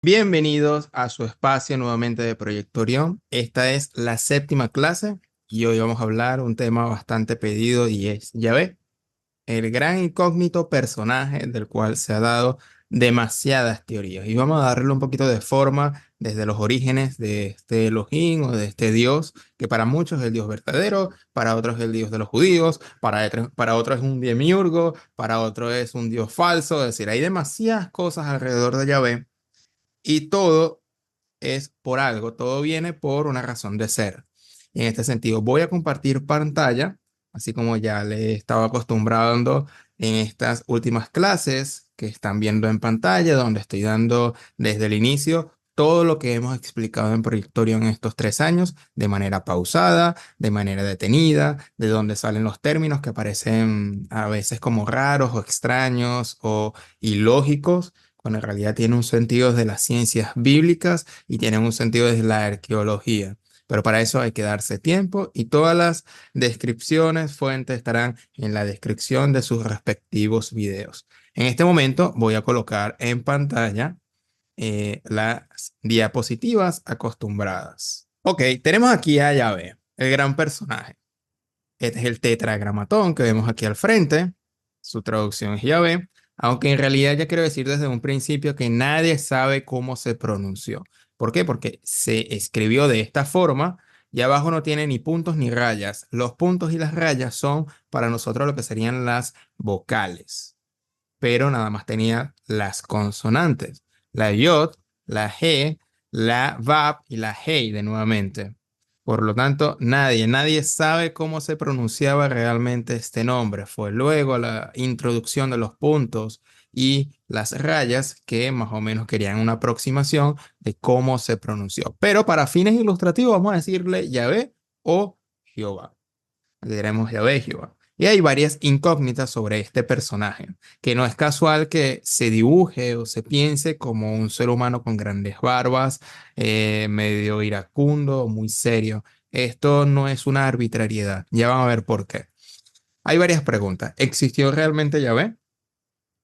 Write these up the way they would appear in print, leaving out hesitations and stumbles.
Bienvenidos a su espacio nuevamente de Proyecto Orión. Esta es la séptima clase y hoy vamos a hablar un tema bastante pedido y es Yahvé, el gran incógnito personaje del cual se ha dado demasiadas teorías. Y vamos a darle un poquito de forma desde los orígenes de este Elohim o de este Dios, que para muchos es el Dios verdadero, para otros es el Dios de los judíos, para otros es un demiurgo, para otros es un Dios falso. Es decir, hay demasiadas cosas alrededor de Yahvé y todo es por algo, todo viene por una razón de ser. Y en este sentido, voy a compartir pantalla, así como ya le estaba acostumbrando en estas últimas clases que están viendo en pantalla, donde estoy dando desde el inicio todo lo que hemos explicado en Proyectorio en estos 3 años, de manera pausada, de manera detenida, de donde salen los términos que aparecen a veces como raros o extraños o ilógicos, cuando en realidad tienen un sentido de las ciencias bíblicas y tienen un sentido desde la arqueología. Pero para eso hay que darse tiempo y todas las descripciones, fuentes estarán en la descripción de sus respectivos videos. En este momento voy a colocar en pantalla las diapositivas acostumbradas. Ok, tenemos aquí a Yahvé, el gran personaje. Este es el tetragramatón que vemos aquí al frente. Su traducción es Yahvé, aunque en realidad ya quiero decir desde un principio que nadie sabe cómo se pronunció. ¿Por qué? Porque se escribió de esta forma y abajo no tiene ni puntos ni rayas. Los puntos y las rayas son para nosotros lo que serían las vocales, pero nada más tenía las consonantes. La yod, la g, la vab y la hey de nuevamente. Por lo tanto, nadie sabe cómo se pronunciaba realmente este nombre. Fue luego la introducción de los puntos y las rayas que más o menos querían una aproximación de cómo se pronunció. Pero para fines ilustrativos vamos a decirle Yahvé o Jehová. Le diremos Yahvé, Jehová. Y hay varias incógnitas sobre este personaje, que no es casual que se dibuje o se piense como un ser humano con grandes barbas, medio iracundo, muy serio. Esto no es una arbitrariedad. Ya van a ver por qué. Hay varias preguntas. ¿Existió realmente Yahvé?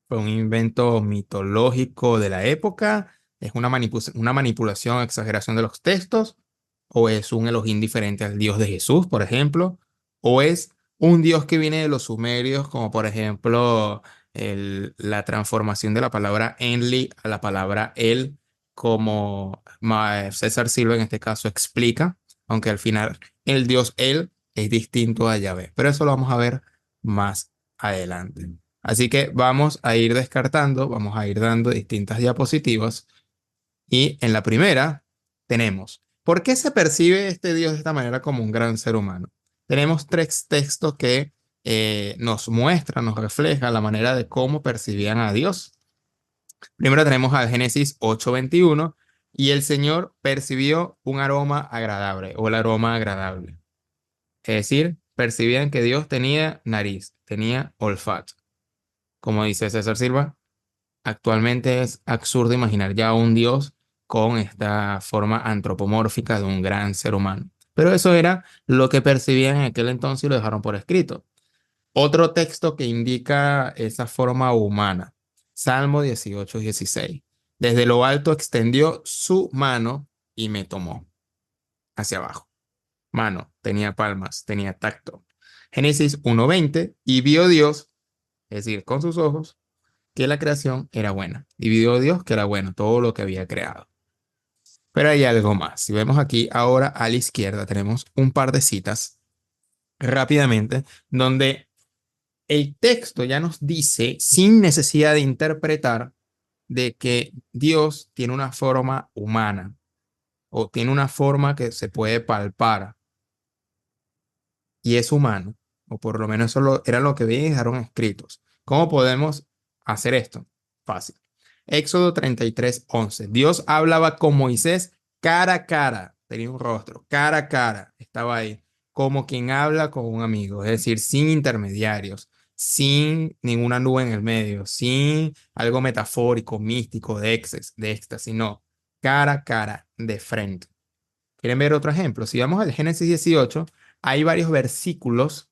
¿Fue un invento mitológico de la época? ¿Es una manipulación o exageración de los textos? ¿O es un Elohim diferente al Dios de Jesús, por ejemplo? ¿O es un Dios que viene de los sumerios, como por ejemplo la transformación de la palabra Enli a la palabra El, como César Silva en este caso explica, aunque al final el Dios El es distinto a Yahvé? Pero eso lo vamos a ver más adelante. Así que vamos a ir descartando, vamos a ir dando distintas diapositivas y en la primera tenemos, ¿por qué se percibe este Dios de esta manera como un gran ser humano? Tenemos tres textos que nos muestran, nos reflejan la manera de cómo percibían a Dios. Primero tenemos al Génesis 8:21 y el Señor percibió un aroma agradable o el aroma agradable. Es decir, percibían que Dios tenía nariz, tenía olfato. Como dice César Silva, actualmente es absurdo imaginar ya un Dios con esta forma antropomórfica de un gran ser humano. Pero eso era lo que percibían en aquel entonces y lo dejaron por escrito. Otro texto que indica esa forma humana, Salmo 18:16. Desde lo alto extendió su mano y me tomó hacia abajo. Mano, tenía palmas, tenía tacto. Génesis 1:20, y vio Dios, es decir, con sus ojos, que la creación era buena. Y vio Dios que era bueno, todo lo que había creado. Pero hay algo más. Si vemos aquí ahora a la izquierda, tenemos un par de citas rápidamente, donde el texto ya nos dice, sin necesidad de interpretar, de que Dios tiene una forma humana o tiene una forma que se puede palpar y es humano, o por lo menos era lo que bien dejaron escritos. ¿Cómo podemos hacer esto? Fácil. Éxodo 33:11. Dios hablaba con Moisés cara a cara, tenía un rostro, cara a cara, estaba ahí, como quien habla con un amigo, es decir, sin intermediarios, sin ninguna nube en el medio, sin algo metafórico, místico, de éxtasis, no, cara a cara, de frente. ¿Quieren ver otro ejemplo? Si vamos al Génesis 18, hay varios versículos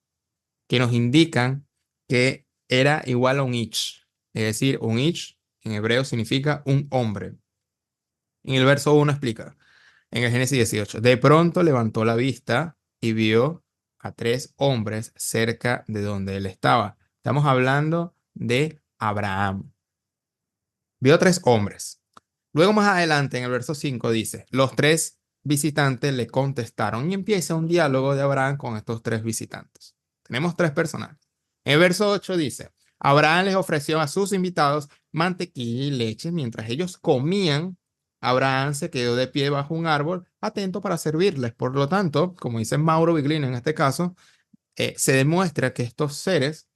que nos indican que era igual a un ich. Es decir, un ich en hebreo significa un hombre. En el verso 1 explica, en el Génesis 18, de pronto levantó la vista y vio a tres hombres cerca de donde él estaba. Estamos hablando de Abraham. Vio tres hombres. Luego más adelante, en el verso 5 dice, los tres visitantes le contestaron y empieza un diálogo de Abraham con estos tres visitantes. Tenemos tres personajes. En el verso 8 dice, Abraham les ofreció a sus invitados mantequilla y leche mientras ellos comían. Abraham se quedó de pie bajo un árbol, atento para servirles. Por lo tanto, como dice Mauro Biglino en este caso, se demuestra que estos seres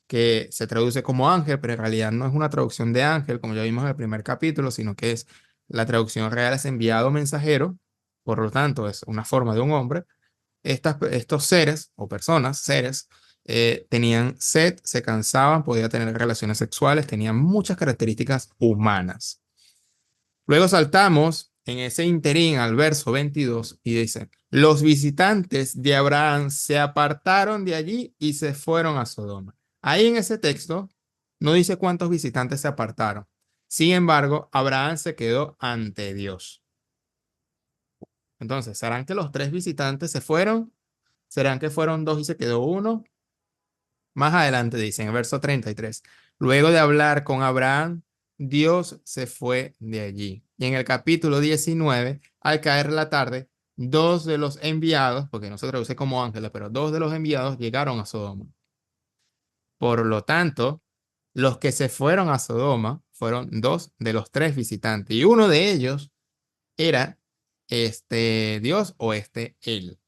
que se traduce como ángel, pero en realidad no es una traducción de ángel, como ya vimos en el primer capítulo, sino que es la traducción real es enviado mensajero, por lo tanto es una forma de un hombre. Estos seres o personas, seres, tenían sed, se cansaban, podían tener relaciones sexuales, tenían muchas características humanas. Luego saltamos en ese interín al verso 22 y dice, los visitantes de Abraham se apartaron de allí y se fueron a Sodoma. Ahí en ese texto no dice cuántos visitantes se apartaron. Sin embargo, Abraham se quedó ante Dios. Entonces, ¿serán que los tres visitantes se fueron? ¿Serán que fueron dos y se quedó uno? Más adelante dice en el verso 33, luego de hablar con Abraham, Dios se fue de allí. Y en el capítulo 19, al caer la tarde, dos de los enviados, porque no se traduce como ángeles, pero dos de los enviados llegaron a Sodoma. Por lo tanto, los que se fueron a Sodoma fueron dos de los tres visitantes. Y uno de ellos era este Dios o este él.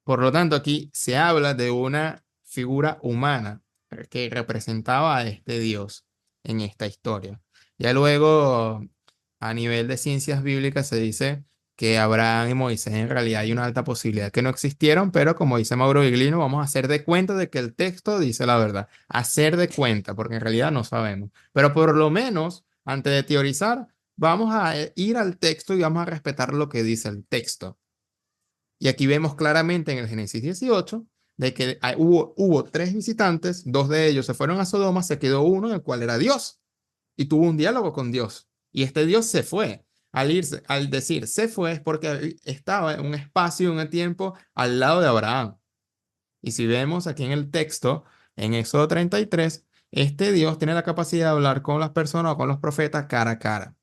Por lo tanto, aquí se habla de una figura humana que representaba a este Dios en esta historia. Ya luego, a nivel de ciencias bíblicas, se dice que Abraham y Moisés en realidad hay una alta posibilidad que no existieron, pero como dice Mauro Viglino, vamos a hacer de cuenta de que el texto dice la verdad. Hacer de cuenta, porque en realidad no sabemos. Pero por lo menos, antes de teorizar, vamos a ir al texto y vamos a respetar lo que dice el texto. Y aquí vemos claramente en el Génesis 18 de que hubo tres visitantes, dos de ellos se fueron a Sodoma, se quedó uno, el cual era Dios, y tuvo un diálogo con Dios. Y este Dios se fue. Al irse, al decir se fue es porque estaba en un espacio, en un tiempo al lado de Abraham. Y si vemos aquí en el texto, en Éxodo 33, este Dios tiene la capacidad de hablar con las personas o con los profetas cara a cara.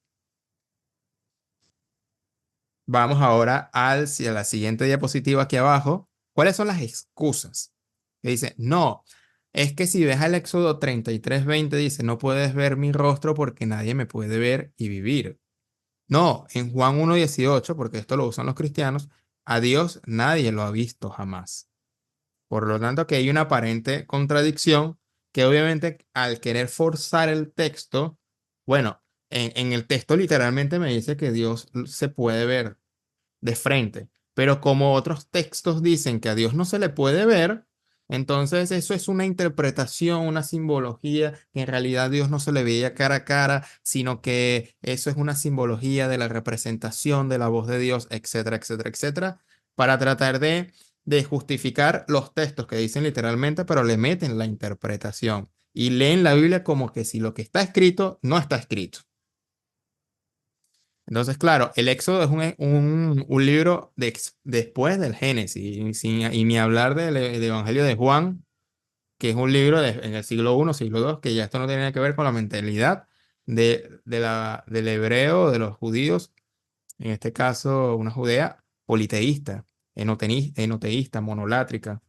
Vamos ahora a la siguiente diapositiva aquí abajo. ¿Cuáles son las excusas? Que dice, no, es que si ves el Éxodo 33:20 dice, no puedes ver mi rostro porque nadie me puede ver y vivir. No, en Juan 1:18, porque esto lo usan los cristianos, a Dios nadie lo ha visto jamás. Por lo tanto, que hay una aparente contradicción que obviamente al querer forzar el texto, bueno, en el texto literalmente me dice que Dios se puede ver de frente. Pero como otros textos dicen que a Dios no se le puede ver, entonces eso es una interpretación, una simbología, que en realidad Dios no se le veía cara a cara, sino que eso es una simbología de la representación de la voz de Dios, etcétera, etcétera, etcétera, para tratar de justificar los textos que dicen literalmente, pero le meten la interpretación y leen la Biblia como que si lo que está escrito no está escrito. Entonces, claro, el Éxodo es un libro después del Génesis, y ni hablar del Evangelio de Juan, que es un libro en el siglo I, siglo II, que ya esto no tiene nada que ver con la mentalidad del hebreo, de los judíos, en este caso una judea politeísta, enoteísta, monolátrica,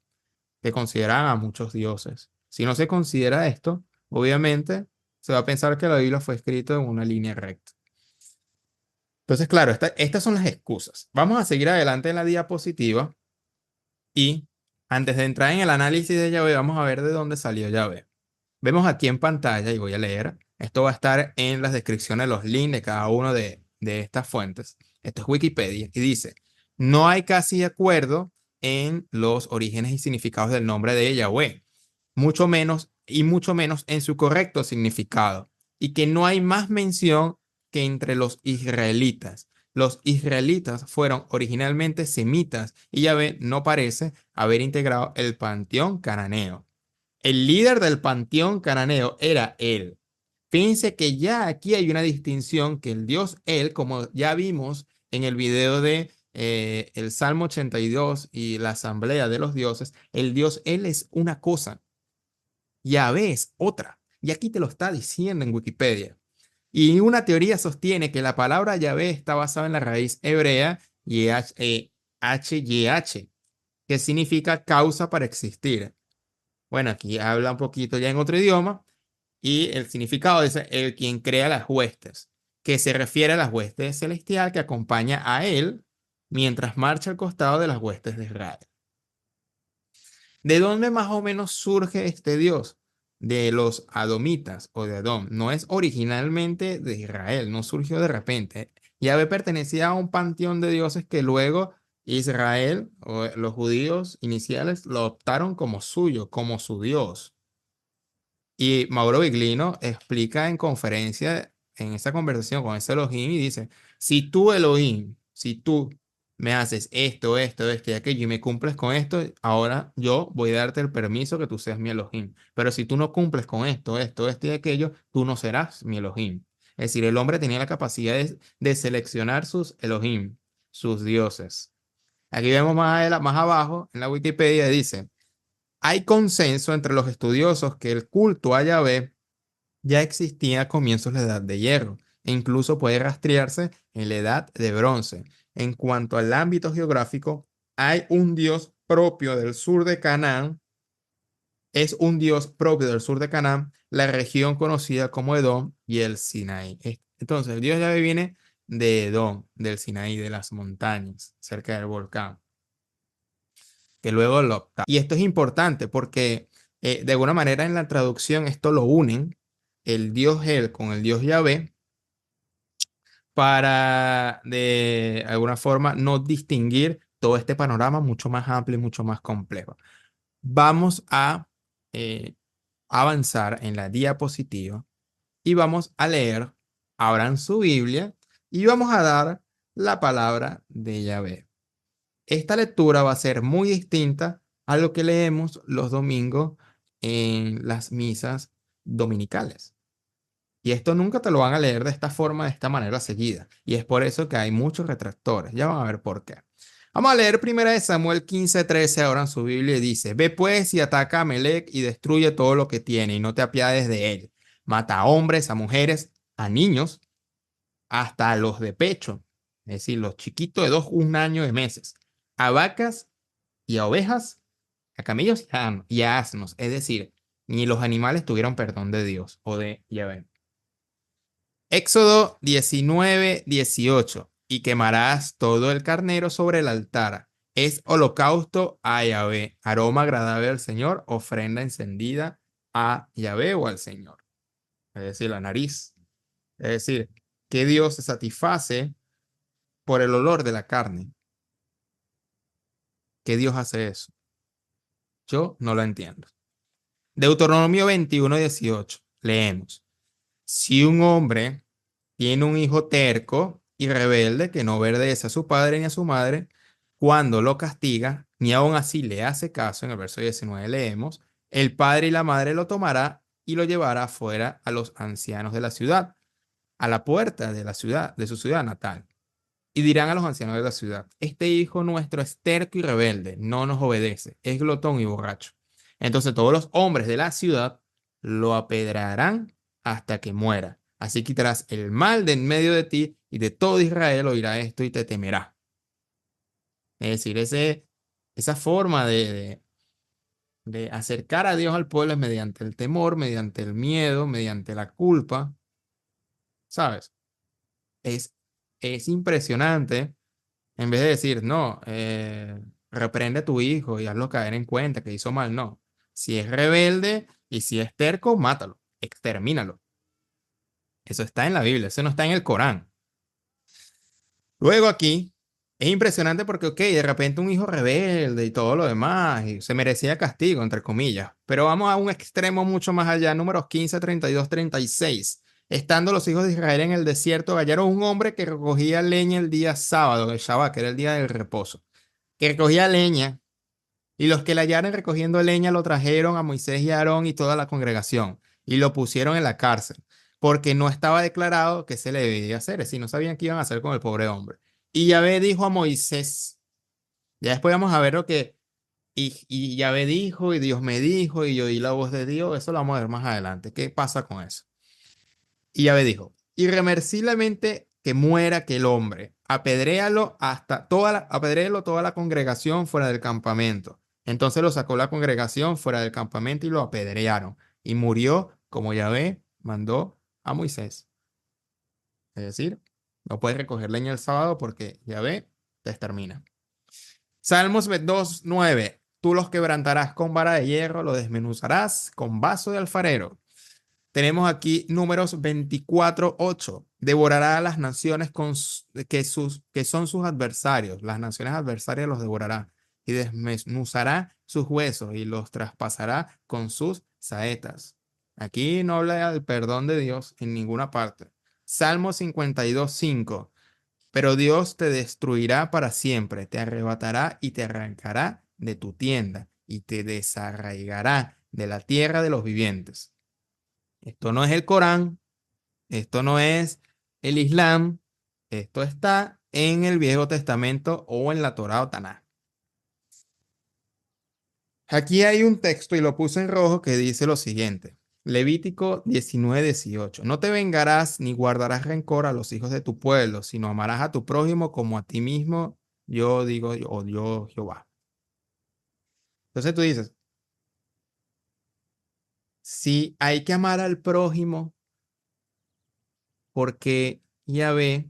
que consideraban a muchos dioses. Si no se considera esto, obviamente se va a pensar que la Biblia fue escrita en una línea recta. Entonces, claro, estas son las excusas. Vamos a seguir adelante en la diapositiva y antes de entrar en el análisis de Yahvé, vamos a ver de dónde salió Yahvé. Vemos aquí en pantalla, y voy a leer, esto va a estar en las descripciones, los links de cada una de estas fuentes. Esto es Wikipedia y dice, no hay casi acuerdo en los orígenes y significados del nombre de Yahvé, mucho menos en su correcto significado, y que no hay más mención que entre los israelitas. Los israelitas fueron originalmente semitas y Yahvé no parece haber integrado el panteón cananeo. El líder del panteón cananeo era él. Fíjense que ya aquí hay una distinción que el Dios Él, como ya vimos en el video de el Salmo 82 y la Asamblea de los Dioses, el Dios Él es una cosa, Yahvé es otra. Y aquí te lo está diciendo en Wikipedia. Y una teoría sostiene que la palabra Yahvé está basada en la raíz hebrea HYH, que significa causa para existir. Bueno, aquí habla un poquito ya en otro idioma y el significado es el quien crea las huestes, que se refiere a las huestes celestial que acompaña a él mientras marcha al costado de las huestes de Israel. ¿De dónde más o menos surge este Dios? De los Adomitas o de Adón. No es originalmente de Israel, no surgió de repente. Yahvé pertenecía a un panteón de dioses que luego Israel o los judíos iniciales lo optaron como suyo, como su Dios. Y Mauro Viglino explica en conferencia, en esa conversación con ese Elohim, y dice, si tú, Elohim, si tú me haces esto y aquello, y me cumples con esto, ahora yo voy a darte el permiso que tú seas mi Elohim. Pero si tú no cumples con esto y aquello, tú no serás mi Elohim. Es decir, el hombre tenía la capacidad de seleccionar sus Elohim, sus dioses. Aquí vemos más abajo, en la Wikipedia, dice, hay consenso entre los estudiosos que el culto a Yahvé ya existía a comienzos de la Edad de Hierro e incluso puede rastrearse en la Edad de Bronce. En cuanto al ámbito geográfico, hay un dios propio del sur de Canaán, es un dios propio del sur de Canaán, la región conocida como Edom y el Sinaí. Entonces, el dios Yahvé viene de Edom, del Sinaí, de las montañas, cerca del volcán, que luego lo opta. Y esto es importante porque de alguna manera en la traducción esto lo unen el dios El con el dios Yahvé para de alguna forma no distinguir todo este panorama mucho más amplio y mucho más complejo. Vamos a eh, avanzar en la diapositiva y vamos a leer, abran su Biblia y vamos a dar la palabra de Yahvé. Esta lectura va a ser muy distinta a lo que leemos los domingos en las misas dominicales. Y esto nunca te lo van a leer de esta forma, de esta manera seguida. Y es por eso que hay muchos retractores. Ya van a ver por qué. Vamos a leer 1 Samuel 15:13 ahora en su Biblia y dice, ve pues y ataca a Amelec y destruye todo lo que tiene y no te apiades de él. Mata a hombres, a mujeres, a niños, hasta a los de pecho, es decir, los chiquitos de 1 año de meses, a vacas y a ovejas, a camellos y a asnos. Es decir, ni los animales tuvieron perdón de Dios o de Yahvé. Éxodo 19:18. Y quemarás todo el carnero sobre el altar. Es holocausto a Yahvé, aroma agradable al Señor, ofrenda encendida a Yahvé o al Señor. Es decir, la nariz. Es decir, que Dios se satisface por el olor de la carne. ¿Qué Dios hace eso? Yo no lo entiendo. Deuteronomio 21:18. Leemos. Si un hombre tiene un hijo terco y rebelde que no obedece a su padre ni a su madre, cuando lo castiga, ni aun así le hace caso, en el verso 19 leemos, el padre y la madre lo tomará y lo llevará afuera a los ancianos de la ciudad, a la puerta de la ciudad, de su ciudad natal. Y dirán a los ancianos de la ciudad, este hijo nuestro es terco y rebelde, no nos obedece, es glotón y borracho. Entonces todos los hombres de la ciudad lo apedrarán hasta que muera. Así quitarás el mal de en medio de ti y de todo Israel oirá esto y te temerá. Es decir, esa forma de acercar a Dios al pueblo es mediante el temor, mediante el miedo, mediante la culpa, ¿sabes? Es, es impresionante. En vez de decir, no, reprende a tu hijo y hazlo caer en cuenta que hizo mal, no. Si es rebelde y si es terco, mátalo, extermínalo. Eso está en la Biblia, eso no está en el Corán. Luego aquí es impresionante porque, ok, de repente un hijo rebelde y todo lo demás, y se merecía castigo, entre comillas. Pero vamos a un extremo mucho más allá, números 15, 32, 36. Estando los hijos de Israel en el desierto, hallaron un hombre que recogía leña el día sábado, el Shabbat, que era el día del reposo, que recogía leña, y los que la hallaron recogiendo leña lo trajeron a Moisés y a Aarón y toda la congregación, y lo pusieron en la cárcel. porque no estaba declarado que se le debía hacer, es decir, no sabían qué iban a hacer con el pobre hombre. Y Yahvé dijo a Moisés, ya después vamos a ver lo que, y Yahvé dijo, y Dios me dijo, y yo oí la voz de Dios, eso lo vamos a ver más adelante, ¿qué pasa con eso? Y Yahvé dijo, irreversiblemente que muera aquel hombre, apedréalo toda la congregación fuera del campamento. Entonces lo sacó la congregación fuera del campamento y lo apedrearon. Y murió como Yahvé mandó a Moisés. Es decir, no puedes recoger leña el sábado porque Yahvé te extermina. Salmos 2:9. Tú los quebrantarás con vara de hierro, lo desmenuzarás con vaso de alfarero. Tenemos aquí Números 24:8. Devorará a las naciones que son sus adversarios. Las naciones adversarias los devorará y desmenuzará sus huesos y los traspasará con sus saetas. Aquí no habla del perdón de Dios en ninguna parte. Salmo 52:5. Pero Dios te destruirá para siempre, te arrebatará y te arrancará de tu tienda y te desarraigará de la tierra de los vivientes. Esto no es el Corán, esto no es el Islam, esto está en el Viejo Testamento o en la Torá o Tanaj. Aquí hay un texto y lo puse en rojo que dice lo siguiente. Levítico 19:18. No te vengarás ni guardarás rencor a los hijos de tu pueblo, sino amarás a tu prójimo como a ti mismo. Yo digo, o yo, Jehová. Entonces tú dices, si hay que amar al prójimo porque Yahvé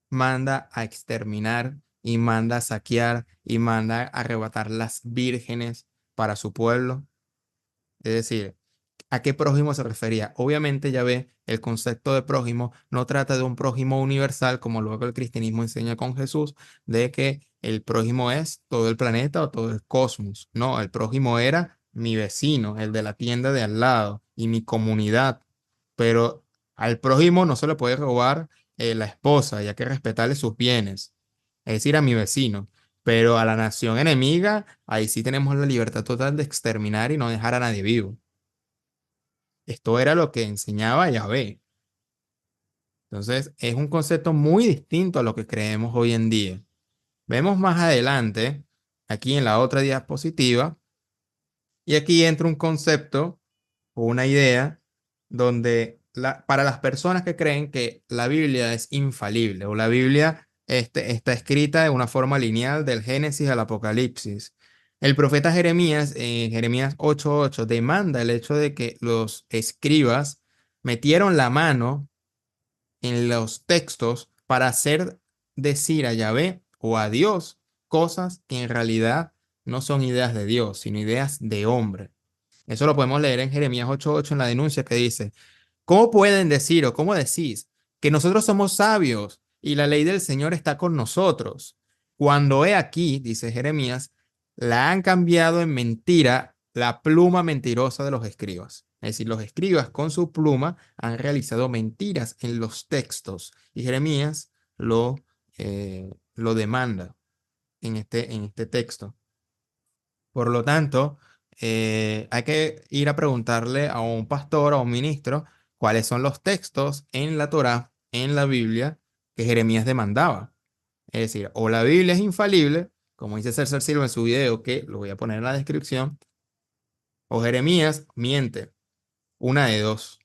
manda a exterminar y manda a saquear y manda a arrebatar las vírgenes para su pueblo. Es decir, ¿a qué prójimo se refería? Obviamente, ya ve, el concepto de prójimo no trata de un prójimo universal, como luego el cristianismo enseña con Jesús, de que el prójimo es todo el planeta o todo el cosmos. No, el prójimo era mi vecino, el de la tienda de al lado y mi comunidad. Pero al prójimo no se le puede robar la esposa, ya que respetarle sus bienes, es decir, a mi vecino. Pero a la nación enemiga, ahí sí tenemos la libertad total de exterminar y no dejar a nadie vivo. Esto era lo que enseñaba Yahvé. Entonces, es un concepto muy distinto a lo que creemos hoy en día. Vemos más adelante, aquí en la otra diapositiva, y aquí entra un concepto o una idea donde para las personas que creen que la Biblia es infalible o la Biblia está escrita de una forma lineal del Génesis al Apocalipsis. El profeta Jeremías, en Jeremías 8:8, demanda el hecho de que los escribas metieron la mano en los textos para hacer decir a Yahvé o a Dios cosas que en realidad no son ideas de Dios, sino ideas de hombre. Eso lo podemos leer en Jeremías 8:8 en la denuncia que dice, ¿cómo pueden decir o cómo decís que nosotros somos sabios y la ley del Señor está con nosotros? Cuando he aquí, dice Jeremías, la han cambiado en mentira la pluma mentirosa de los escribas. Es decir, los escribas con su pluma han realizado mentiras en los textos y Jeremías lo demanda en este texto. Por lo tanto, hay que ir a preguntarle a un pastor o a un ministro cuáles son los textos en la Torá, en la Biblia, que Jeremías demandaba. Es decir, o la Biblia es infalible, como dice César Silva en su video, que lo voy a poner en la descripción, o Jeremías miente, una de dos.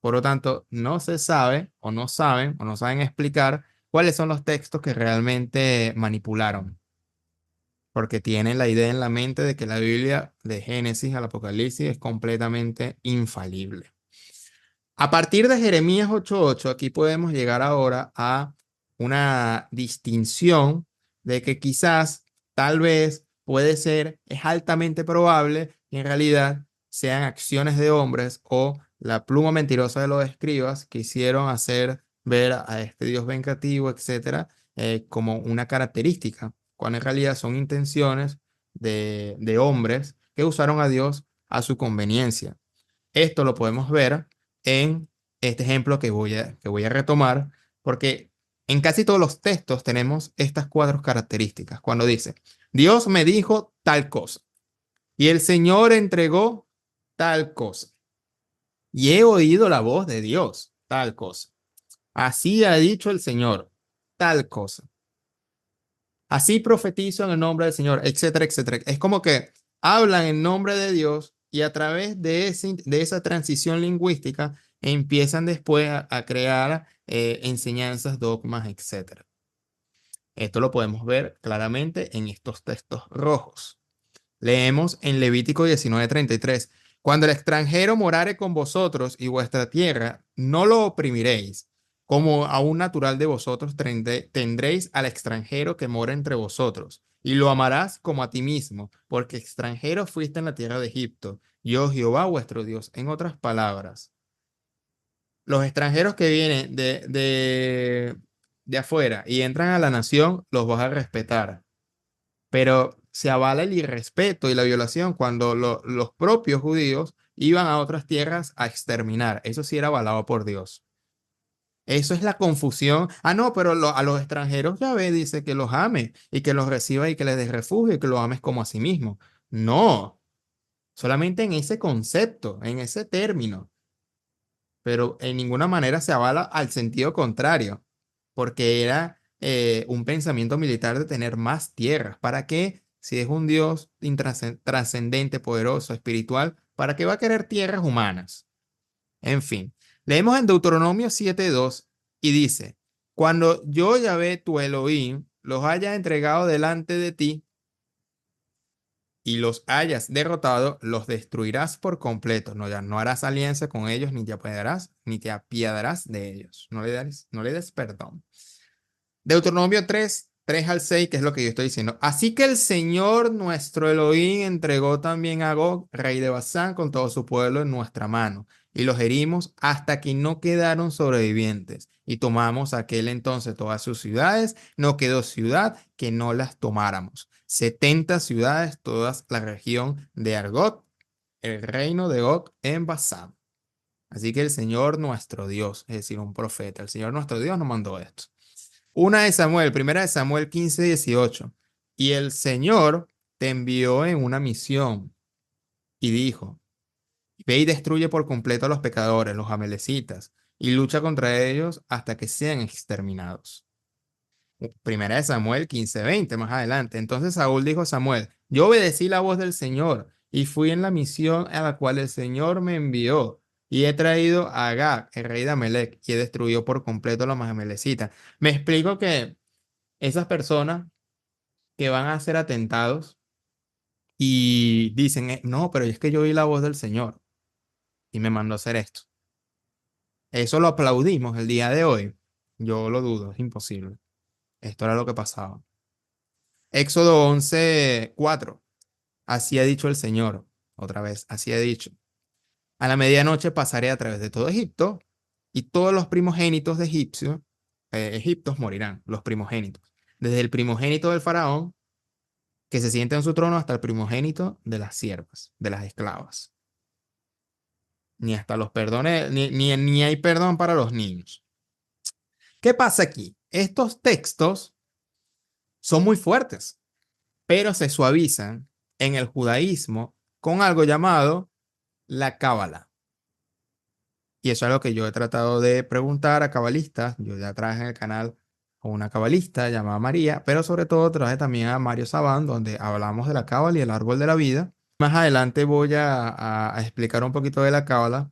Por lo tanto, no se sabe o no saben explicar cuáles son los textos que realmente manipularon porque tienen la idea en la mente de que la Biblia de Génesis al Apocalipsis es completamente infalible. A partir de Jeremías 8:8, aquí podemos llegar ahora a una distinción de que quizás, tal vez, puede ser, es altamente probable que en realidad sean acciones de hombres o la pluma mentirosa de los escribas que hicieron hacer ver a este Dios vengativo, etcétera, como una característica, cuando en realidad son intenciones de hombres que usaron a Dios a su conveniencia. Esto lo podemos ver en este ejemplo que voy a retomar, porque en casi todos los textos tenemos estas cuatro características. Cuando dice, Dios me dijo tal cosa y el Señor entregó tal cosa. y he oído la voz de Dios, tal cosa. Así ha dicho el Señor, tal cosa. Así profetizo en el nombre del Señor, etcétera, etcétera. Es como que hablan en nombre de Dios y a través de esa transición lingüística empiezan después a crear enseñanzas, dogmas, etcétera. Esto lo podemos ver claramente en estos textos rojos. Leemos en Levítico 19:33. Cuando el extranjero morare con vosotros y vuestra tierra, no lo oprimiréis. Como a un natural de vosotros tendréis al extranjero que mora entre vosotros, y lo amarás como a ti mismo, porque extranjero fuiste en la tierra de Egipto. Yo, Jehová, vuestro Dios. En otras palabras, los extranjeros que vienen de afuera y entran a la nación, los vas a respetar, pero se avala el irrespeto y la violación cuando los propios judíos iban a otras tierras a exterminar. Eso sí era avalado por Dios. Eso es la confusión. Ah, no, pero a los extranjeros Yahvé dice que los ame y que los reciba y que les dé refugio y que los ames como a sí mismo. No, solamente en ese concepto, en ese término, pero en ninguna manera se avala al sentido contrario, porque era un pensamiento militar de tener más tierras. ¿Para qué? Si es un Dios trascendente, poderoso, espiritual, ¿para qué va a querer tierras humanas? En fin, leemos en Deuteronomio 7:2 y dice, cuando yo, Yahvé, tu Elohim, los haya entregado delante de ti, y los hayas derrotado, los destruirás por completo. No, ya no harás alianza con ellos, ni te apiadarás de ellos. No le des perdón. Deuteronomio 3:3 al 6, que es lo que yo estoy diciendo. Así que el Señor nuestro Elohim entregó también a Gog, rey de Basán, con todo su pueblo en nuestra mano, y los herimos hasta que no quedaron sobrevivientes. Y tomamos aquel entonces todas sus ciudades, no quedó ciudad que no las tomáramos. 70 ciudades, todas la región de Argot, el reino de Gog en Basán. Así que el Señor nuestro Dios, es decir, un profeta, el Señor nuestro Dios nos mandó esto. Primera de Samuel 15:18. Y el Señor te envió en una misión y dijo, ve y destruye por completo a los pecadores, los amalecitas, y lucha contra ellos hasta que sean exterminados. Primera de Samuel 15:20, más adelante. Entonces Saúl dijo a Samuel, yo obedecí la voz del Señor y fui en la misión a la cual el Señor me envió. Y he traído a Agag, el rey de Amalec, y he destruido por completo a los amalecitas. Me explico que esas personas que van a hacer atentados y dicen, no, pero es que yo oí la voz del Señor y me mandó a hacer esto. Eso lo aplaudimos el día de hoy. Yo lo dudo, es imposible. Esto era lo que pasaba. Éxodo 11:4. Así ha dicho el Señor. Otra vez, así ha dicho. A la medianoche pasaré a través de todo Egipto y todos los primogénitos de Egiptos morirán, los primogénitos. Desde el primogénito del faraón que se sienta en su trono hasta el primogénito de las siervas, de las esclavas. Ni hasta los perdones, ni hay perdón para los niños. ¿Qué pasa aquí? Estos textos son muy fuertes, pero se suavizan en el judaísmo con algo llamado la cábala. Y eso es algo que yo he tratado de preguntar a cabalistas. Yo ya traje en el canal a una cabalista llamada María, pero sobre todo traje también a Mario Sabán, donde hablamos de la cábala y el árbol de la vida. Más adelante voy a explicar un poquito de la cábala,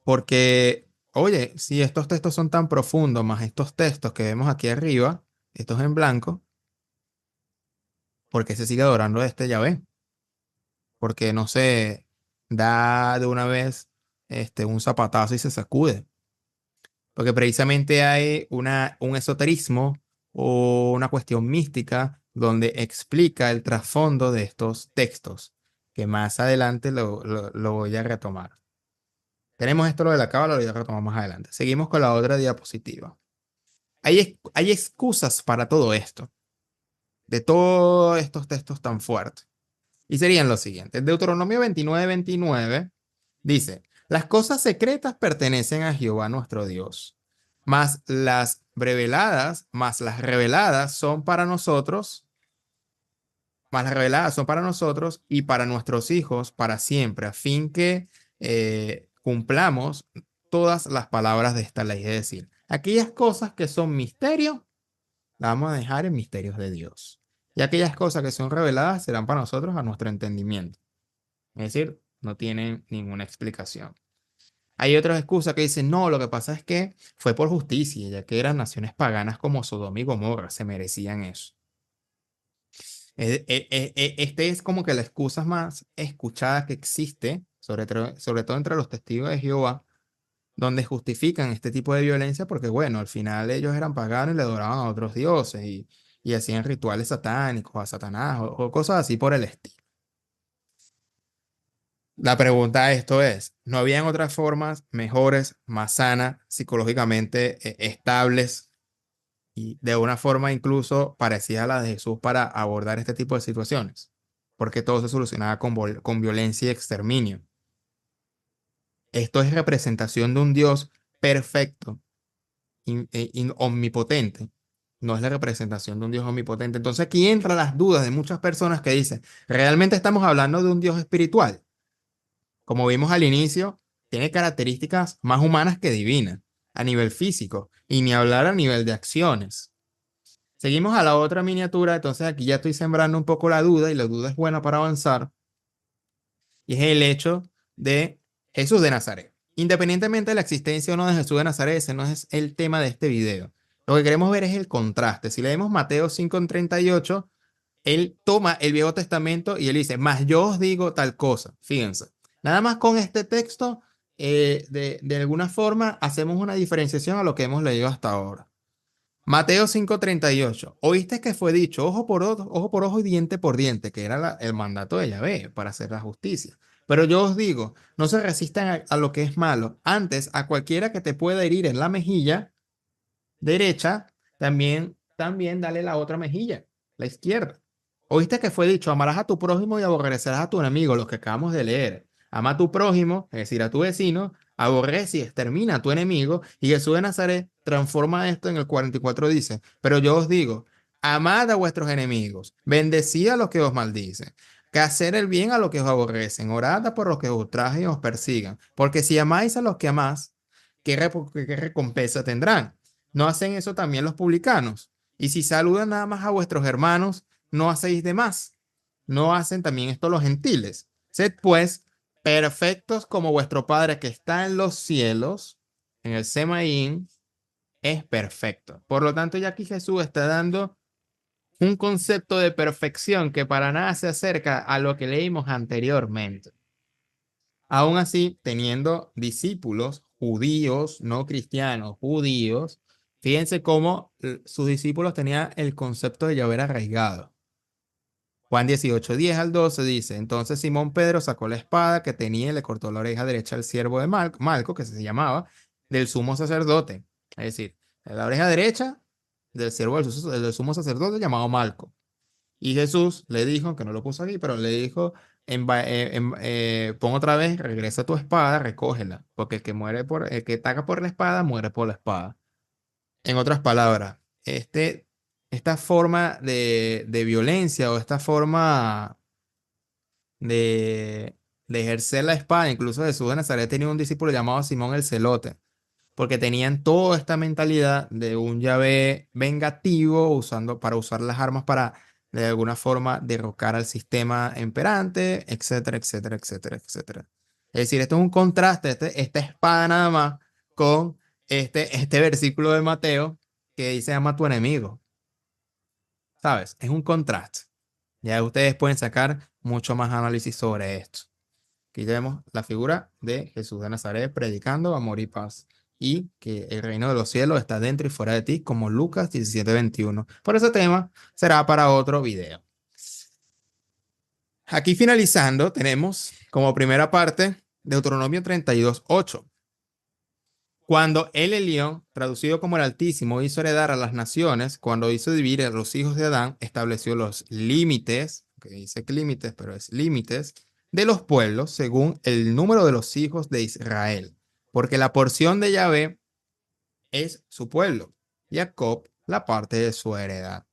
porque, oye, si estos textos son tan profundos, más estos textos que vemos aquí arriba, estos en blanco, ¿por qué se sigue adorando a este Yahvé? Porque no se da de una vez un zapatazo y se sacude. Porque precisamente hay un esoterismo o una cuestión mística donde explica el trasfondo de estos textos, que más adelante lo voy a retomar. Tenemos esto lo de la cábala, lo voy a retomar más adelante. Seguimos con la otra diapositiva. Hay excusas para todo esto, de todos estos textos tan fuertes. Y serían los siguientes. Deuteronomio 29:29 dice, las cosas secretas pertenecen a Jehová nuestro Dios, mas las reveladas son para nosotros, más las reveladas son para nosotros y para nuestros hijos para siempre, a fin que cumplamos todas las palabras de esta ley. Es decir, aquellas cosas que son misterios, las vamos a dejar en misterios de Dios. Y aquellas cosas que son reveladas serán para nosotros a nuestro entendimiento. Es decir, no tienen ninguna explicación. Hay otras excusas que dicen, no, lo que pasa es que fue por justicia, ya que eran naciones paganas como Sodoma y Gomorra, se merecían eso. Este es como que la excusa más escuchada que existe, sobre todo entre los testigos de Jehová, donde justifican este tipo de violencia porque, bueno, al final ellos eran paganos y le adoraban a otros dioses y hacían rituales satánicos a Satanás o cosas así por el estilo. La pregunta a esto es, ¿no habían otras formas mejores, más sanas, psicológicamente estables y de una forma incluso parecida a la de Jesús para abordar este tipo de situaciones? Porque todo se solucionaba con violencia y exterminio. Esto es representación de un Dios perfecto, omnipotente. No es la representación de un Dios omnipotente. Entonces aquí entran las dudas de muchas personas que dicen, ¿realmente estamos hablando de un Dios espiritual? Como vimos al inicio, tiene características más humanas que divinas, a nivel físico, y ni hablar a nivel de acciones. Seguimos a la otra miniatura, entonces aquí ya estoy sembrando un poco la duda, y la duda es buena para avanzar, y es el hecho de Jesús de Nazaret. Independientemente de la existencia o no de Jesús de Nazaret, ese no es el tema de este video. Lo que queremos ver es el contraste. Si leemos Mateo 5:38, él toma el Viejo Testamento y él dice, mas yo os digo tal cosa. Fíjense, nada más con este texto, de alguna forma hacemos una diferenciación a lo que hemos leído hasta ahora. Mateo 5:38, oíste que fue dicho ojo por ojo y diente por diente, que era el mandato de Yahvé para hacer la justicia. Pero yo os digo, no se resistan a lo que es malo, antes a cualquiera que te pueda herir en la mejilla derecha, también dale la otra mejilla, la izquierda. Oíste que fue dicho, amarás a tu prójimo y aborrecerás a tu enemigo, los que acabamos de leer. Ama a tu prójimo, es decir, a tu vecino, aborrece y extermina a tu enemigo. Y Jesús de Nazaret transforma esto en el 44, dice, pero yo os digo, amad a vuestros enemigos, bendecid a los que os maldicen, que hacer el bien a los que os aborrecen, orad por los que os ultrajan y os persigan, porque si amáis a los que amás, ¿qué recompensa tendrán? ¿No hacen eso también los publicanos? Y si saludan nada más a vuestros hermanos, ¿no hacéis de más? ¿No hacen también esto los gentiles? Sed pues perfectos como vuestro Padre que está en los cielos, en el Semaín, es perfecto. Por lo tanto, ya aquí Jesús está dando un concepto de perfección que para nada se acerca a lo que leímos anteriormente. Aún así, teniendo discípulos judíos, no cristianos, judíos, fíjense cómo sus discípulos tenían el concepto de llover arraigado. Juan 18:10 al 12 dice, entonces Simón Pedro sacó la espada que tenía y le cortó la oreja derecha al siervo de Malco, que se llamaba, del sumo sacerdote. Es decir, la oreja derecha del siervo del sumo sacerdote llamado Malco. Y Jesús le dijo, que no lo puso aquí, pero le dijo, pon otra vez, regresa tu espada, recógela, porque el que ataca por la espada, muere por la espada. En otras palabras, esta forma de violencia o esta forma de, de ejercer la espada, incluso Jesús de Nazaret tenía un discípulo llamado Simón el Celote, porque tenían toda esta mentalidad de un Yahvé vengativo para usar las armas para de alguna forma derrocar al sistema imperante, etcétera, etcétera, etcétera, etcétera. Es decir, esto es un contraste, esta espada nada más con este versículo de Mateo que dice ama a tu enemigo. ¿Sabes? Es un contraste. Ya ustedes pueden sacar mucho más análisis sobre esto. Aquí tenemos la figura de Jesús de Nazaret predicando amor y paz y que el reino de los cielos está dentro y fuera de ti, como Lucas 17:21. Por ese tema será para otro video. Aquí finalizando, tenemos como primera parte Deuteronomio 32:8. Cuando el Elión, traducido como el Altísimo, hizo heredar a las naciones, cuando hizo dividir a los hijos de Adán, estableció los límites, que dice que límites, pero es límites, de los pueblos según el número de los hijos de Israel, porque la porción de Yahvé es su pueblo, Jacob la parte de su heredad.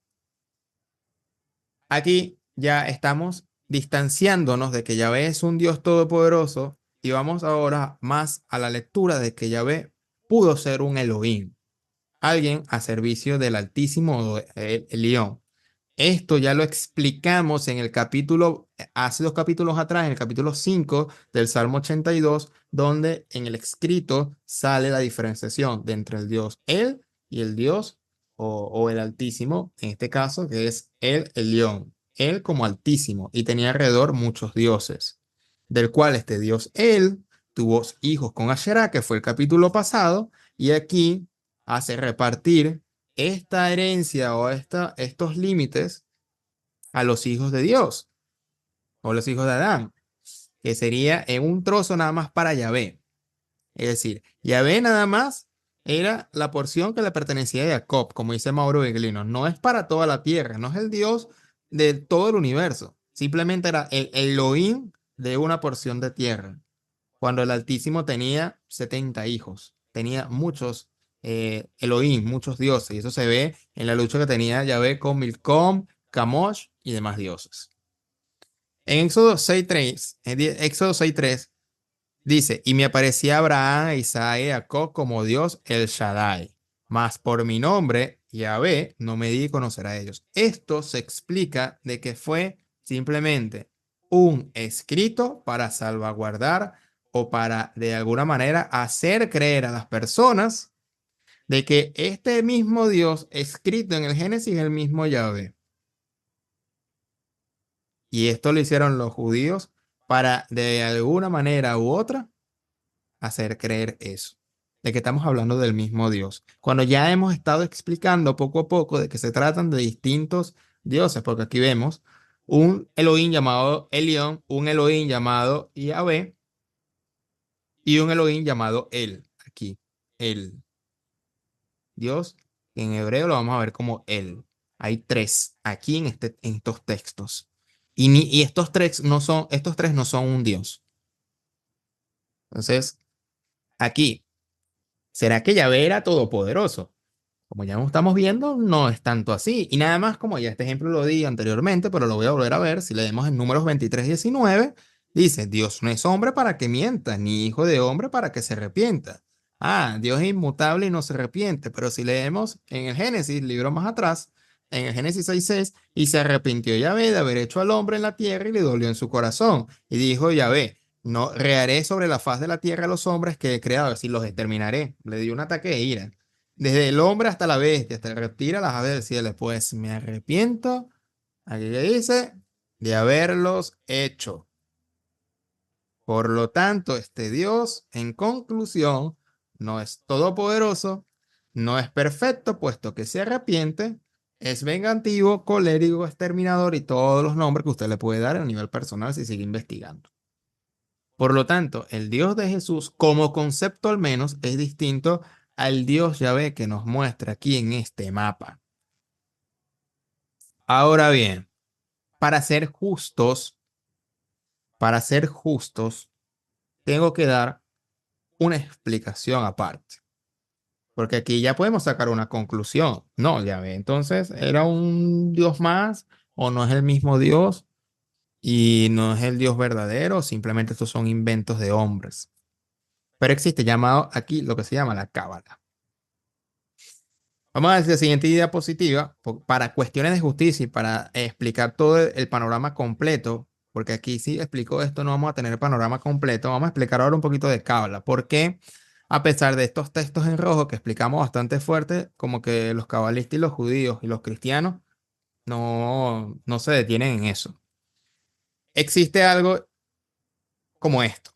Aquí ya estamos distanciándonos de que Yahvé es un Dios todopoderoso Y vamos ahora más a la lectura de que Yahvé pudo ser un Elohim, alguien a servicio del Altísimo, el León. Esto ya lo explicamos en el capítulo, hace 2 capítulos atrás, en el capítulo 5 del Salmo 82, donde en el escrito sale la diferenciación de entre el Dios Él y el Dios o el Altísimo, en este caso, que es el León, Él como Altísimo, y tenía alrededor muchos dioses, del cual este Dios Él tuvo hijos con Asherá, que fue el capítulo pasado, y aquí hace repartir esta herencia o estos límites a los hijos de Dios o los hijos de Adán, que sería en un trozo nada más para Yahvé. Es decir, Yahvé nada más era la porción que le pertenecía a Jacob, como dice Mauro Viglino. No es para toda la tierra, no es el Dios de todo el universo. Simplemente era el Elohim de una porción de tierra. Cuando el Altísimo tenía 70 hijos, tenía muchos Elohim, muchos dioses, y eso se ve en la lucha que tenía Yahvé con Milcom, Camosh y demás dioses. En Éxodo 6.3, Éxodo 6.3 dice, y me aparecía Abraham, e Isaac y Jacob como Dios el Shaddai, mas por mi nombre, Yahvé, no me di a conocer a ellos. Esto se explica de que fue simplemente un escrito para salvaguardar o para de alguna manera hacer creer a las personas de que este mismo Dios escrito en el Génesis es el mismo Yahvé. Y esto lo hicieron los judíos para de alguna manera u otra hacer creer eso, de que estamos hablando del mismo Dios. Cuando ya hemos estado explicando poco a poco de que se tratan de distintos dioses, porque aquí vemos un Elohim llamado Elión, un Elohim llamado Yahvé y un Elohim llamado El. Aquí, El. Dios, en hebreo lo vamos a ver como El. Hay tres aquí en estos textos. Y estos tres no son un Dios. Entonces, aquí, ¿será que Yahvé era todopoderoso? Como ya estamos viendo, no es tanto así. Y nada más, como ya este ejemplo lo di anteriormente, pero lo voy a volver a ver, si leemos en Números 23:19, dice, Dios no es hombre para que mienta, ni hijo de hombre para que se arrepienta. Ah, Dios es inmutable y no se arrepiente, pero si leemos en el Génesis, libro más atrás, en el Génesis 6:6, y se arrepintió Yahvé de haber hecho al hombre en la tierra y le dolió en su corazón. Y dijo Yahvé, no rearé sobre la faz de la tierra a los hombres que he creado, así los exterminaré. Le dio un ataque de ira. Desde el hombre hasta la bestia, hasta el reptil a las aves del cielo. Pues me arrepiento, aquí le dice, de haberlos hecho. Por lo tanto, este Dios, en conclusión, no es todopoderoso, no es perfecto, puesto que se arrepiente, es vengativo, colérico, exterminador y todos los nombres que usted le puede dar a nivel personal si sigue investigando. Por lo tanto, el Dios de Jesús, como concepto al menos, es distinto al Dios Yahvé que nos muestra aquí en este mapa. Ahora bien, para ser justos, para ser justos, tengo que dar una explicación aparte. Porque aquí ya podemos sacar una conclusión. No, Yahvé, entonces, ¿era un Dios más o no es el mismo Dios y no es el Dios verdadero? Simplemente estos son inventos de hombres. Pero existe llamado aquí lo que se llama la Cábala. Vamos a la siguiente diapositiva para cuestiones de justicia y para explicar todo el panorama completo, porque aquí sí explico esto, no vamos a tener el panorama completo. Vamos a explicar ahora un poquito de Cábala. ¿Por qué? A pesar de estos textos en rojo que explicamos bastante fuerte, como que los cabalistas y los judíos y los cristianos no se detienen en eso. Existe algo como esto.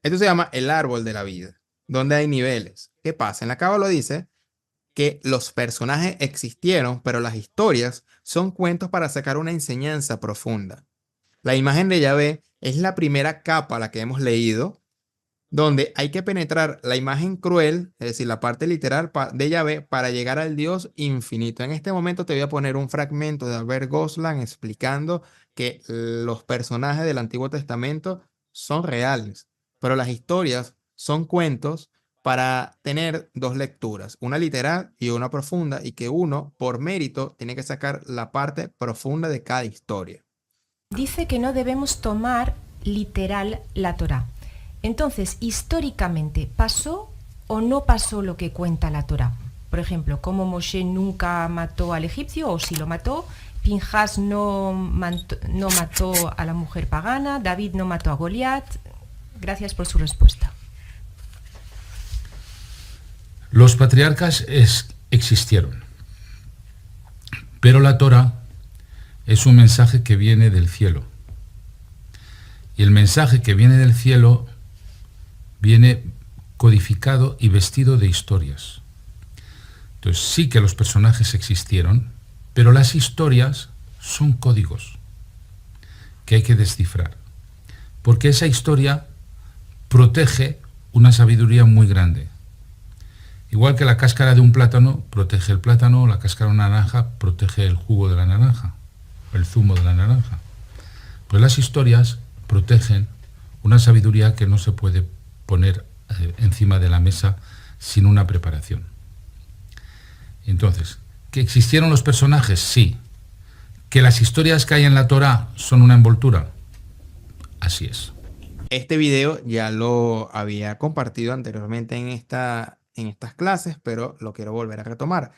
Esto se llama el árbol de la vida, donde hay niveles. ¿Qué pasa? En la Cábala dice que los personajes existieron, pero las historias son cuentos para sacar una enseñanza profunda. La imagen de Yahvé es la primera capa, la que hemos leído, donde hay que penetrar la imagen cruel, es decir, la parte literal de Yahvé, para llegar al Dios infinito. En este momento te voy a poner un fragmento de Albert Goslan explicando que los personajes del Antiguo Testamento son reales, pero las historias son cuentos para tener dos lecturas, una literal y una profunda, y que uno, por mérito, tiene que sacar la parte profunda de cada historia. Dice que no debemos tomar literal la Torá. Entonces, históricamente, ¿pasó o no pasó lo que cuenta la Torá? Por ejemplo, ¿cómo Moshe nunca mató al egipcio o si lo mató? Pinjas no mató a la mujer pagana, David no mató a Goliat. Gracias por su respuesta. Los patriarcas existieron, pero la Torá es un mensaje que viene del cielo. Y el mensaje que viene del cielo viene codificado y vestido de historias. Entonces sí que los personajes existieron, pero las historias son códigos que hay que descifrar, porque esa historia protege una sabiduría muy grande. Igual que la cáscara de un plátano protege el plátano, la cáscara de una naranja protege el jugo de la naranja, el zumo de la naranja. Pues las historias protegen una sabiduría que no se puede poner encima de la mesa sin una preparación. Entonces, ¿que existieron los personajes? Sí. ¿Que las historias que hay en la Torá son una envoltura? Así es. Este video ya lo había compartido anteriormente en estas clases, pero lo quiero volver a retomar.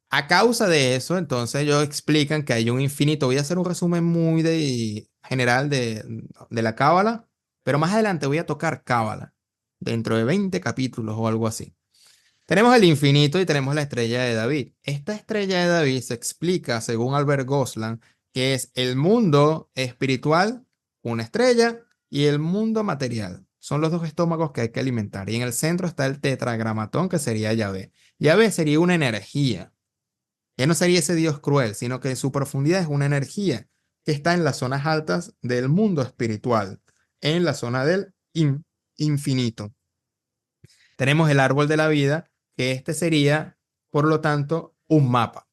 A causa de eso, entonces ellos explican que hay un infinito. Voy a hacer un resumen muy general de la Cábala, pero más adelante voy a tocar Cábala, dentro de 20 capítulos o algo así. Tenemos el infinito y tenemos la estrella de David. Esta estrella de David se explica, según Albert Goslan, que es el mundo espiritual, una estrella, y el mundo material. Son los dos estómagos que hay que alimentar. Y en el centro está el tetragramatón, que sería Yahvé. Yahvé sería una energía. Ya no sería ese Dios cruel, sino que en su profundidad es una energía que está en las zonas altas del mundo espiritual, en la zona del infinito. Tenemos el árbol de la vida, que este sería, por lo tanto, un mapa.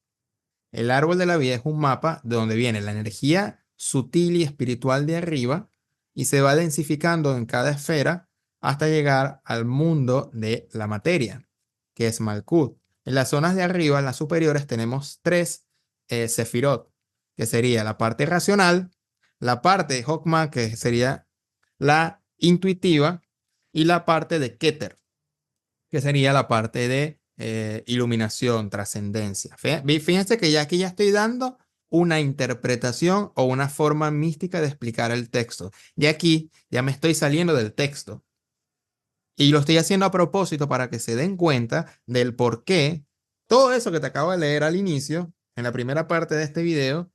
El árbol de la vida es un mapa de donde viene la energía sutil y espiritual de arriba y se va densificando en cada esfera hasta llegar al mundo de la materia, que es Malkut. En las zonas de arriba, en las superiores, tenemos tres sefirot, que sería la parte racional, la parte de Hokmah, que sería la intuitiva, y la parte de Keter, que sería la parte de iluminación, trascendencia. Fíjense que ya aquí ya estoy dando una interpretación o una forma mística de explicar el texto. Y aquí ya me estoy saliendo del texto. Y lo estoy haciendo a propósito para que se den cuenta del por qué todo eso que te acabo de leer al inicio, en la primera parte de este video,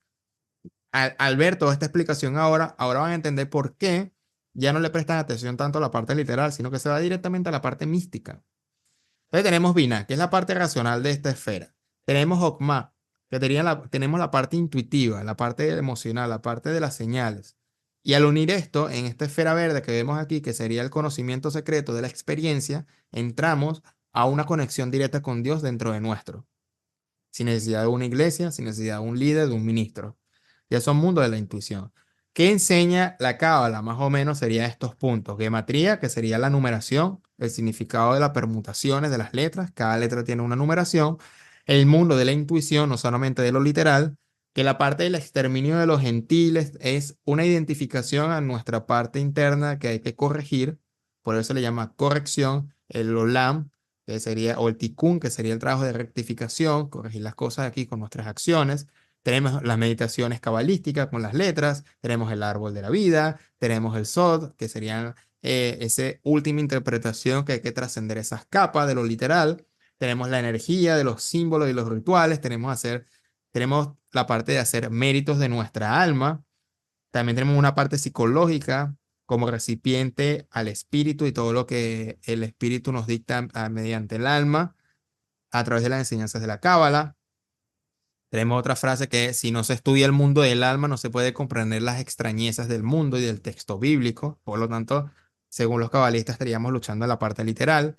al ver toda esta explicación ahora van a entender por qué ya no le prestan atención tanto a la parte literal, sino que se va directamente a la parte mística. Entonces tenemos Binah, que es la parte racional de esta esfera. Tenemos Hokmah, que tenemos la parte intuitiva, la parte emocional, la parte de las señales. Y al unir esto en esta esfera verde que vemos aquí, que sería el conocimiento secreto de la experiencia, entramos a una conexión directa con Dios dentro de nuestro. Sin necesidad de una iglesia, sin necesidad de un líder, de un ministro. Ya son mundos de la intuición. ¿Qué enseña la Cábala? Más o menos serían estos puntos. Gematría, que sería la numeración, el significado de las permutaciones de las letras. Cada letra tiene una numeración. El mundo de la intuición, no solamente de lo literal, que la parte del exterminio de los gentiles es una identificación a nuestra parte interna que hay que corregir. Por eso se le llama corrección. El olam, que sería, o el tikkun, que sería el trabajo de rectificación, corregir las cosas aquí con nuestras acciones. Tenemos las meditaciones cabalísticas con las letras, tenemos el árbol de la vida, tenemos el Sod, que serían esa última interpretación que hay que trascender esas capas de lo literal. Tenemos la energía de los símbolos y los rituales, tenemos la parte de hacer méritos de nuestra alma. También tenemos una parte psicológica como recipiente al espíritu y todo lo que el espíritu nos dicta mediante el alma a través de las enseñanzas de la Cábala. Tenemos otra frase que es, si no se estudia el mundo del alma, no se puede comprender las extrañezas del mundo y del texto bíblico. Por lo tanto, según los cabalistas, estaríamos luchando en la parte literal.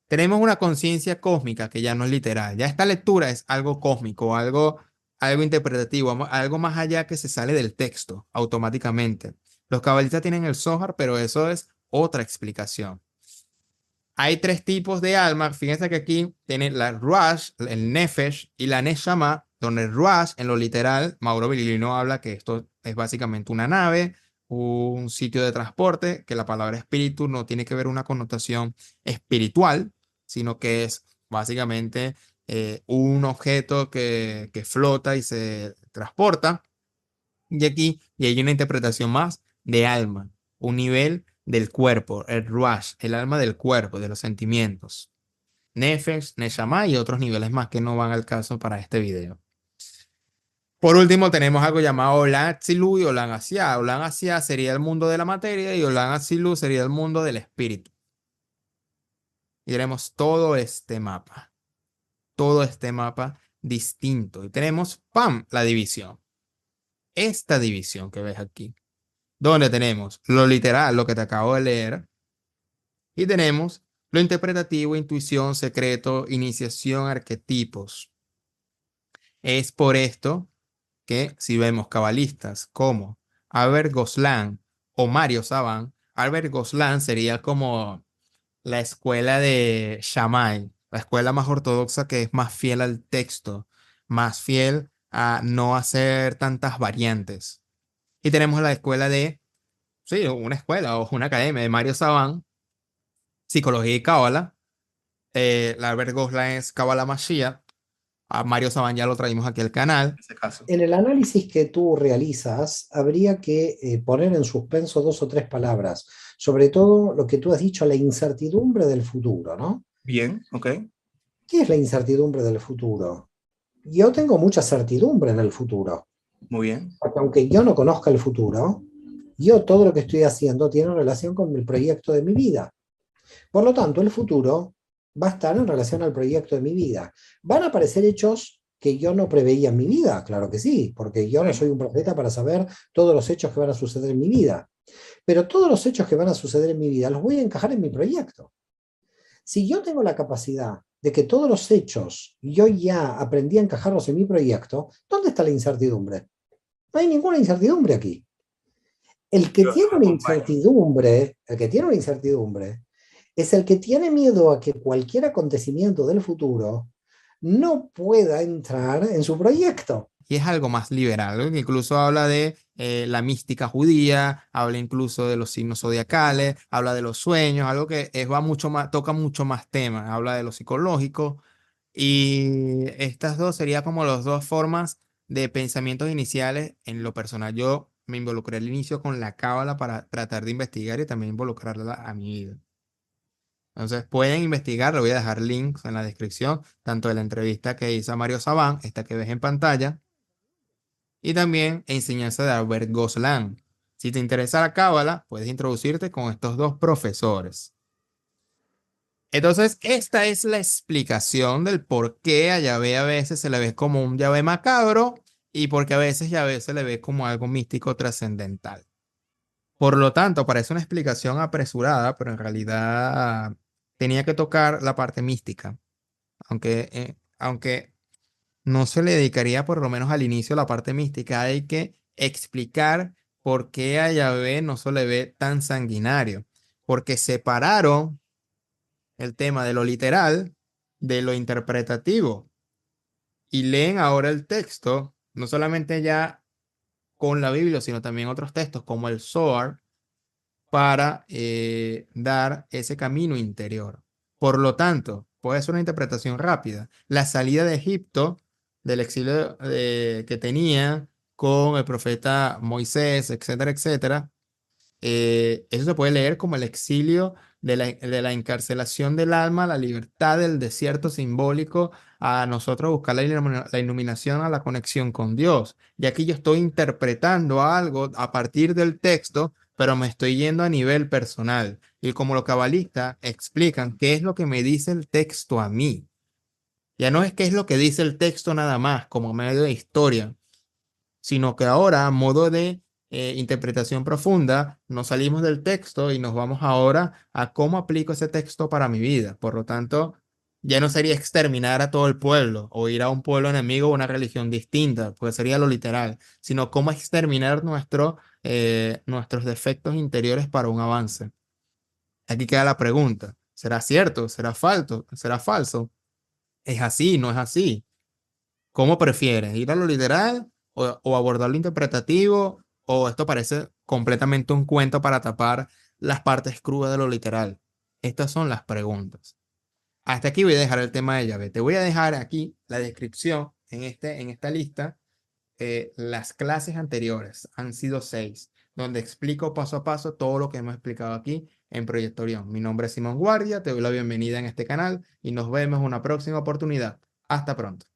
Tenemos una conciencia cósmica que ya no es literal. Ya esta lectura es algo cósmico, algo interpretativo, algo más allá que se sale del texto automáticamente. Los cabalistas tienen el Zohar, pero eso es otra explicación. Hay tres tipos de alma. Fíjense que aquí tiene la Ruach, el Nefesh y la Neshama, donde el Ruach, en lo literal, Mauro Bililino habla que esto es básicamente una nave, un sitio de transporte, que la palabra espíritu no tiene que ver una connotación espiritual, sino que es básicamente un objeto que flota y se transporta. Y aquí y hay una interpretación más de alma, un nivel del cuerpo, el ruach, el alma del cuerpo, de los sentimientos. Nefesh, Neshama y otros niveles más que no van al caso para este video. Por último, tenemos algo llamado Olam Atzilut y Olam Asiá. Olam Asiá sería el mundo de la materia y Olam Atzilut sería el mundo del espíritu. Y tenemos todo este mapa distinto. Y tenemos, ¡pam!, la división. Esta división que ves aquí, donde tenemos lo literal, lo que te acabo de leer, y tenemos lo interpretativo, intuición, secreto, iniciación, arquetipos. Es por esto que si vemos cabalistas como Albert Goslan o Mario Saban, Albert Goslan sería como la escuela de Shammai, la escuela más ortodoxa que es más fiel al texto, más fiel a no hacer tantas variantes. Y tenemos la escuela de, sí, una escuela o una academia de Mario Saban, psicología y cábala. La Albert Goslan es cábala Mashiach. A Mario Saban ya lo traímos aquí al canal. En ese caso. En el análisis que tú realizas, habría que poner en suspenso 2 o 3 palabras, sobre todo lo que tú has dicho, la incertidumbre del futuro, ¿no? Bien, ok. ¿Qué es la incertidumbre del futuro? Yo tengo mucha certidumbre en el futuro, Muy bien. porque aunque yo no conozca el futuro, yo todo lo que estoy haciendo tiene relación con el proyecto de mi vida. Por lo tanto, el futuro va a estar en relación al proyecto de mi vida. ¿Van a aparecer hechos que yo no preveía en mi vida? Claro que sí, porque yo no soy un profeta para saber todos los hechos que van a suceder en mi vida. Pero todos los hechos que van a suceder en mi vida los voy a encajar en mi proyecto. Si yo tengo la capacidad de que todos los hechos yo ya aprendí a encajarlos en mi proyecto, ¿dónde está la incertidumbre? No hay ninguna incertidumbre aquí. El que tiene una incertidumbre es el que tiene miedo a que cualquier acontecimiento del futuro no pueda entrar en su proyecto. Y es algo más liberal, que incluso habla de la mística judía, habla incluso de los signos zodiacales, habla de los sueños, algo que va mucho más, toca mucho más temas, habla de lo psicológico. Y estas dos serían como las dos formas de pensamientos iniciales en lo personal. Yo me involucré al inicio con la cábala para tratar de investigar y también involucrarla a mi vida. Entonces pueden investigar, le voy a dejar links en la descripción, tanto de la entrevista que hizo a Mario Saban, esta que ves en pantalla, y también enseñanza de Albert Goslan. Si te interesa la cábala, puedes introducirte con estos dos profesores. Entonces, esta es la explicación del por qué a Yahvé a veces se le ve como un Yahvé macabro y porque a veces Yahvé se le ve como algo místico trascendental. Por lo tanto, parece una explicación apresurada, pero en realidad tenía que tocar la parte mística, aunque no se le dedicaría por lo menos al inicio la parte mística, hay que explicar por qué a Yahvé no se le ve tan sanguinario, porque separaron el tema de lo literal de lo interpretativo y leen ahora el texto, no solamente ya con la Biblia, sino también otros textos como el Zohar, para dar ese camino interior. Por lo tanto, puede ser una interpretación rápida. La salida de Egipto, del exilio que tenía con el profeta Moisés, etcétera, etcétera, eso se puede leer como el exilio de la encarcelación del alma, la libertad del desierto simbólico, a nosotros buscar la iluminación, a la conexión con Dios. Y aquí yo estoy interpretando algo a partir del texto, pero me estoy yendo a nivel personal. Y como los cabalistas explican qué es lo que me dice el texto a mí. Ya no es qué es lo que dice el texto nada más, como medio de historia, sino que ahora, a modo de interpretación profunda, nos salimos del texto y nos vamos ahora a cómo aplico ese texto para mi vida. Por lo tanto, ya no sería exterminar a todo el pueblo o ir a un pueblo enemigo o una religión distinta, pues sería lo literal, sino cómo exterminar nuestros defectos interiores para un avance. Aquí queda la pregunta, ¿será cierto? ¿Será falso? ¿Será falso? ¿Es así? ¿No es así? ¿Cómo prefieres? ¿Ir a lo literal o abordar lo interpretativo? ¿O esto parece completamente un cuento para tapar las partes crudas de lo literal. Estas son las preguntas. Hasta aquí voy a dejar el tema de llave. Te voy a dejar aquí la descripción en esta lista. Las clases anteriores han sido 6, donde explico paso a paso todo lo que hemos explicado aquí en Proyecto Orión. Mi nombre es Simón Guardia, te doy la bienvenida en este canal y nos vemos en una próxima oportunidad. Hasta pronto.